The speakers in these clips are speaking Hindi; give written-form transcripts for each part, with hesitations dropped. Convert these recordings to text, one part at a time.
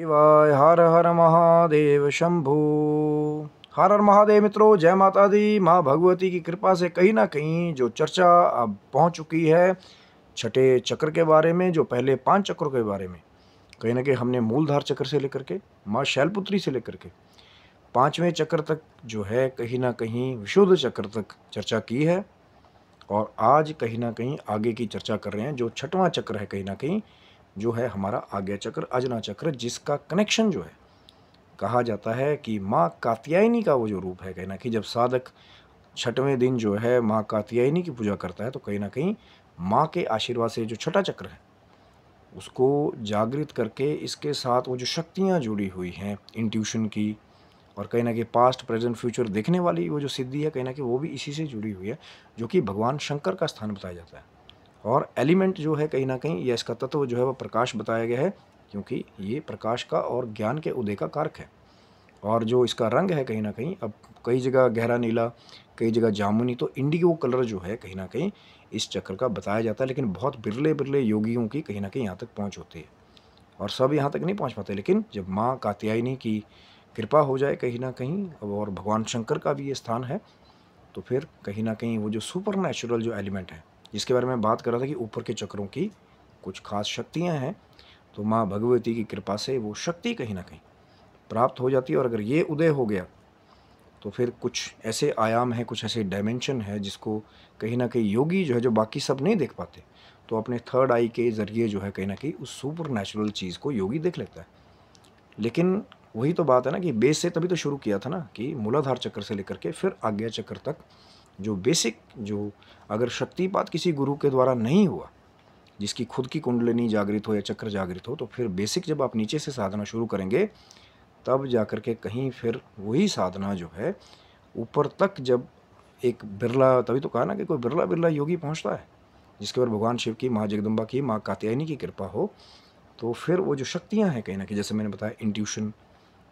शिवाय। हर हर महादेव शंभू। हर हर महादेव मित्रों, जय माता दी। माँ भगवती की कृपा से कहीं ना कहीं जो चर्चा अब पहुंच चुकी है छठे चक्र के बारे में, जो पहले 5 चक्रों के बारे में, कहीं ना कहीं हमने मूलधार चक्र से लेकर के माँ शैलपुत्री से लेकर के 5वें चक्र तक जो है कहीं ना कहीं विशुद्ध चक्र तक चर्चा की है। और आज कहीं ना कहीं आगे की चर्चा कर रहे हैं, जो छठवां चक्र है कहीं ना कहीं जो है हमारा आज्ञा चक्र, अजना चक्र, जिसका कनेक्शन जो है कहा जाता है कि माँ कात्यायनी का वो जो रूप है, कहीं ना कहीं जब साधक छठवें दिन जो है माँ कात्यायनी की पूजा करता है तो कहीं ना कहीं माँ के आशीर्वाद से जो छठा चक्र है उसको जागृत करके इसके साथ वो जो शक्तियाँ जुड़ी हुई हैं इंट्यूशन की, और कहीं ना कहीं पास्ट प्रेजेंट फ्यूचर देखने वाली वो जो सिद्धि है कहीं ना कहीं वो भी इसी से जुड़ी हुई है, जो कि भगवान शंकर का स्थान बताया जाता है। और एलिमेंट जो है कहीं ना कहीं या इसका तत्व जो है वो प्रकाश बताया गया है, क्योंकि ये प्रकाश का और ज्ञान के उदय का कारक है। और जो इसका रंग है कहीं ना कहीं, अब कई जगह गहरा नीला, कई जगह जामुनी, तो इंडिगो कलर जो है कहीं ना कहीं इस चक्र का बताया जाता है। लेकिन बहुत बिरले बिरले योगियों की कहीं ना कहीं यहाँ तक पहुँच होती है और सब यहाँ तक नहीं पहुँच पाते। लेकिन जब माँ कात्यायनी की कृपा हो जाए कहीं ना कहीं, और भगवान शंकर का भी ये स्थान है, तो फिर कहीं ना कहीं वो जो सुपर नेचुरल जो एलिमेंट है जिसके बारे में बात कर रहा था कि ऊपर के चक्रों की कुछ खास शक्तियाँ हैं, तो माँ भगवती की कृपा से वो शक्ति कहीं ना कहीं प्राप्त हो जाती है। और अगर ये उदय हो गया तो फिर कुछ ऐसे आयाम हैं, कुछ ऐसे डायमेंशन है जिसको कहीं ना कहीं योगी जो है, जो बाकी सब नहीं देख पाते, तो अपने थर्ड आई के ज़रिए जो है कहीं ना कहीं उस सुपर नेचुरल चीज़ को योगी देख लेता है। लेकिन वही तो बात है ना कि बेस से तभी तो शुरू किया था ना, कि मूलाधार चक्र से लेकर के फिर आज्ञा चक्र तक जो बेसिक, जो अगर शक्तिपात किसी गुरु के द्वारा नहीं हुआ, जिसकी खुद की कुंडलिनी जागृत हो या चक्र जागृत हो, तो फिर बेसिक जब आप नीचे से साधना शुरू करेंगे तब जाकर के कहीं फिर वही साधना जो है ऊपर तक, जब एक बिरला, तभी तो कहा ना कि कोई बिरला बिरला योगी पहुंचता है जिसके ऊपर भगवान शिव की, माँ जगदम्बा की, माँ कात्यायनी की कृपा हो, तो फिर वो जो शक्तियाँ हैं कहीं ना कहीं, जैसे मैंने बताया इंट्यूशन,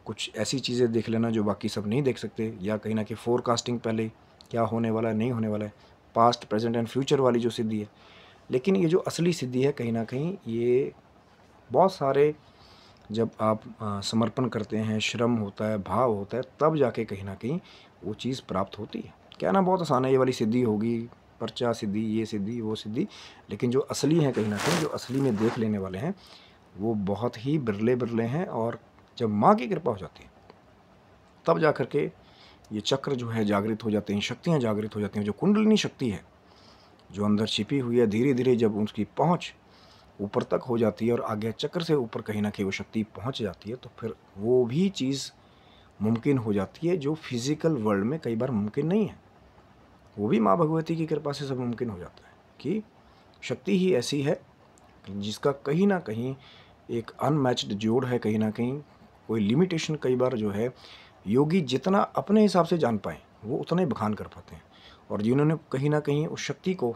कुछ ऐसी चीज़ें देख लेना जो बाकी सब नहीं देख सकते, या कहीं ना कहीं फोरकास्टिंग, पहले क्या होने वाला है नहीं होने वाला है, पास्ट प्रेजेंट एंड फ्यूचर वाली जो सिद्धि है। लेकिन ये जो असली सिद्धि है कहीं ना कहीं ये बहुत सारे, जब आप समर्पण करते हैं, श्रम होता है, भाव होता है, तब जाके कहीं ना कहीं वो चीज़ प्राप्त होती है। कहना बहुत आसान है, ये वाली सिद्धि होगी, पर्चा सिद्धि, ये सिद्धि, वो सिद्धि, लेकिन जो असली है कहीं ना कहीं, जो असली में देख लेने वाले हैं वो बहुत ही बिरले बिरले हैं। और जब माँ की कृपा हो जाती है तब जा कर के ये चक्र जो है जागृत हो जाते हैं, शक्तियाँ जागृत हो जाती हैं। जो कुंडलिनी शक्ति है जो अंदर छिपी हुई है, धीरे धीरे जब उसकी पहुँच ऊपर तक हो जाती है और आज्ञा चक्र से ऊपर कहीं ना कहीं वो शक्ति पहुँच जाती है, तो फिर वो भी चीज़ मुमकिन हो जाती है जो फिज़िकल वर्ल्ड में कई बार मुमकिन नहीं है। वो भी माँ भगवती की कृपा से सब मुमकिन हो जाता है, कि शक्ति ही ऐसी है जिसका कहीं ना कहीं एक अनमैच्ड जोड़ है, कहीं ना कहीं कोई लिमिटेशन कई बार जो है योगी जितना अपने हिसाब से जान पाए वो उतना ही बखान कर पाते हैं। और जिन्होंने कहीं ना कहीं उस शक्ति को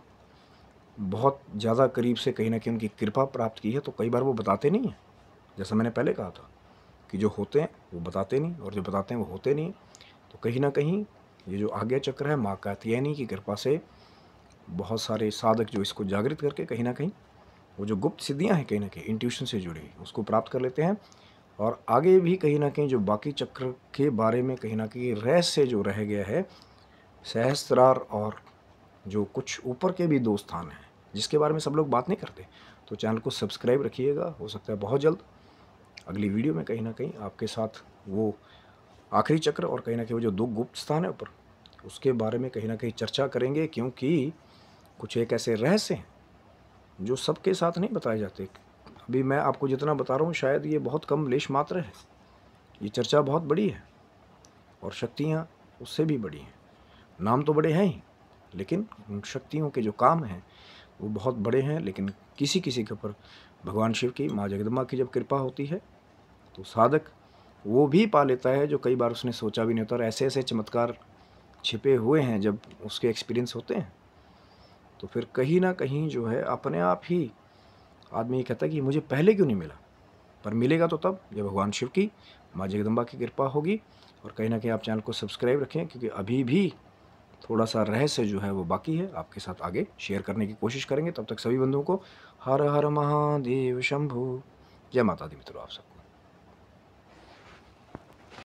बहुत ज़्यादा करीब से कहीं ना कहीं उनकी कृपा प्राप्त की है, तो कई बार वो बताते नहीं हैं। जैसा मैंने पहले कहा था कि जो होते हैं वो बताते नहीं, और जो बताते हैं वो होते नहीं। तो कहीं ना कहीं ये जो आज्ञा चक्र है माँ कात्यायनी की कृपा से बहुत सारे साधक जो इसको जागृत करके कहीं ना कहीं वो जो गुप्त सिद्धियाँ हैं कहीं ना कहीं इंट्यूशन से जुड़ी उसको प्राप्त कर लेते हैं। और आगे भी कहीं ना कहीं जो बाकी चक्र के बारे में कहीं ना कहीं रहस्य जो रह गया है, सहस्त्रार और जो कुछ ऊपर के भी 2 स्थान हैं जिसके बारे में सब लोग बात नहीं करते, तो चैनल को सब्सक्राइब रखिएगा। हो सकता है बहुत जल्द अगली वीडियो में कहीं ना कहीं आपके साथ वो आखिरी चक्र और कहीं ना कहीं वो जो 2 गुप्त स्थान है ऊपर, उसके बारे में कहीं ना कहीं चर्चा करेंगे, क्योंकि कुछ एक ऐसे रहस्य हैं जो सबके साथ नहीं बताए जाते। अभी मैं आपको जितना बता रहा हूँ शायद ये बहुत कम लेश मात्र है, ये चर्चा बहुत बड़ी है और शक्तियाँ उससे भी बड़ी हैं। नाम तो बड़े हैं ही, लेकिन उन शक्तियों के जो काम हैं वो बहुत बड़े हैं। लेकिन किसी किसी के ऊपर भगवान शिव की, माँ जगदम्बा की जब कृपा होती है तो साधक वो भी पा लेता है जो कई बार उसने सोचा भी नहीं होता। और ऐसे ऐसे चमत्कार छिपे हुए हैं जब उसके एक्सपीरियंस होते हैं, तो फिर कहीं ना कहीं जो है अपने आप ही आदमी ये कहता है कि मुझे पहले क्यों नहीं मिला। पर मिलेगा तो तब जब भगवान शिव की, माँ जगदम्बा की कृपा होगी। और कहीं ना कहीं आप चैनल को सब्सक्राइब रखें, क्योंकि अभी भी थोड़ा सा रहस्य जो है वो बाकी है, आपके साथ आगे शेयर करने की कोशिश करेंगे। तब तक सभी बंधुओं को हर हर महादेव शंभु। जय माता दी मित्रों आप सबको।